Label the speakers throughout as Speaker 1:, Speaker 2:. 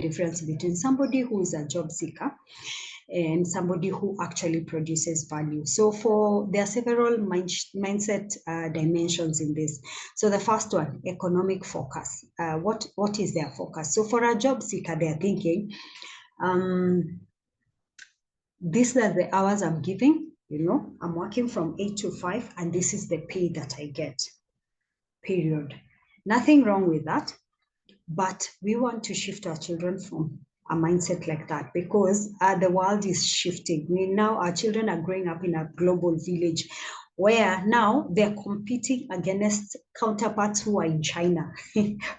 Speaker 1: difference between somebody who is a job seeker and somebody who actually produces value. So there are several mindset dimensions in this. So the first one, economic focus. What is their focus? So for a job seeker, they're thinking, these are the hours I'm giving, I'm working from 8 to 5, and this is the pay that I get, period. Nothing wrong with that, but we want to shift our children from a mindset like that, because the world is shifting. Now our children are growing up in a global village where now they're competing against counterparts who are in China,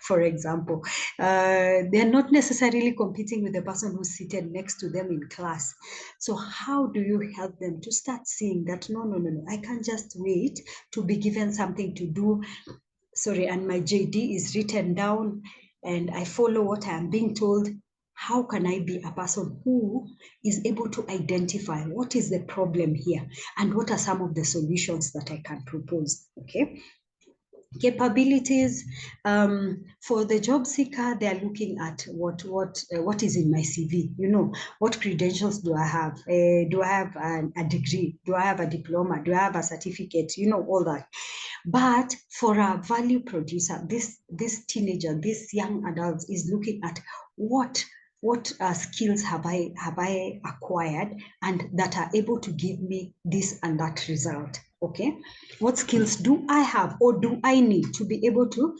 Speaker 1: for example. They're not necessarily competing with the person who's seated next to them in class. So how do you help them to start seeing that, no, I can't just wait to be given something to do, and my JD is written down, and I follow what I am being told. How can I be a person who is able to identify what is the problem here and what are some of the solutions that I can propose? Okay. Capabilities, for the job seeker, they are looking at what is in my CV. What credentials do I have? Do I have a degree? Do I have a diploma? Do I have a certificate? All that. But for a value producer, this teenager, this young adult is looking at what skills have I acquired and that are able to give me this and that result. Okay, what skills do I have or do I need to be able to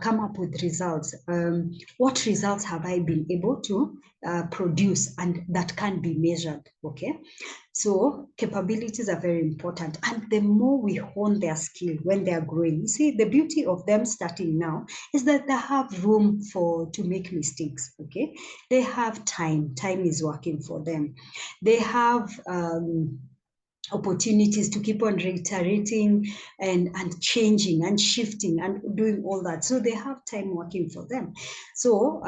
Speaker 1: come up with results? What results have I been able to produce and that can be measured? Okay, so capabilities are very important, and the more we hone their skill when they are growing, you see, the beauty of them starting now is that they have room to make mistakes. Okay, they have time is working for them. They have opportunities to keep on reiterating and changing and shifting and doing all that. So they have time working for them. So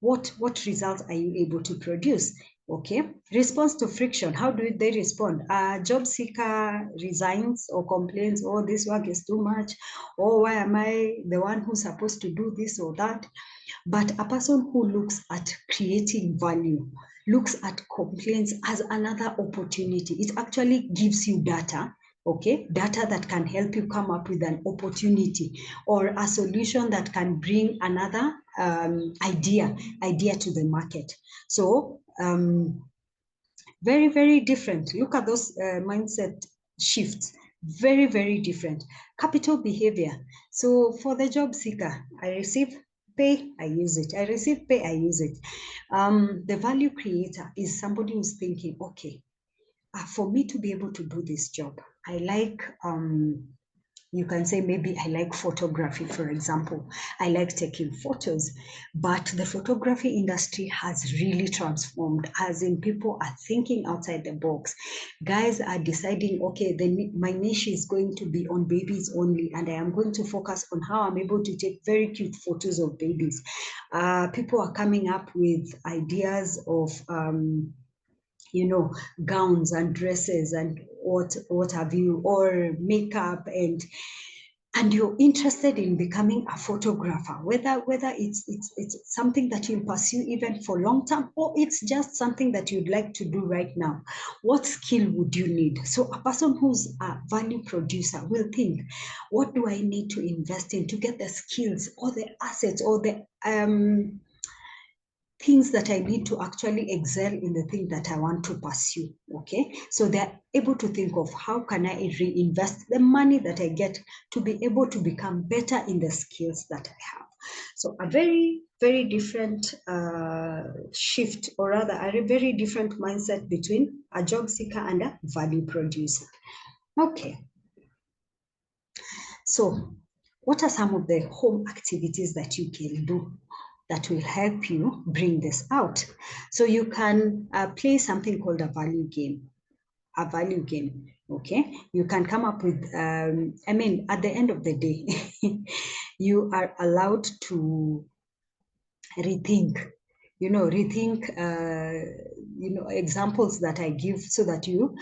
Speaker 1: what results are you able to produce? Okay, response to friction. How do they respond? Job seeker resigns or complains, oh, this work is too much, or why am I the one who's supposed to do this or that? But a person who looks at creating value, looks at complaints as another opportunity. It actually gives you data, okay? Data that can help you come up with an opportunity or a solution that can bring another idea to the market. So very, very different. Look at those mindset shifts. Very, very different. Capital behavior. So for the job seeker, I receive pay, I use it. I receive pay, I use it. The value creator is somebody who's thinking, okay, for me to be able to do this job, I like, you can say maybe I like photography, for example. I like taking photos, but the photography industry has really transformed, as in people are thinking outside the box. Guys are deciding, okay, my niche is going to be on babies only, and I am going to focus on how I'm able to take very cute photos of babies. People are coming up with ideas of gowns and dresses and what have you, or makeup, and you're interested in becoming a photographer, whether it's something that you'll pursue even for long term, or it's just something that you'd like to do right now. What skill would you need? So a person who's a value producer will think, what do I need to invest in to get the skills or the assets or the things that I need to actually excel in the thing that I want to pursue. Okay, so they're able to think of how can I reinvest the money that I get to be able to become better in the skills that I have. So a very, very different shift, or rather a very different mindset between a job seeker and a value producer. Okay, so what are some of the home activities that you can do that will help you bring this out? So you can play something called a value game. Okay, you can come up with, at the end of the day, you are allowed to rethink, examples that I give so that you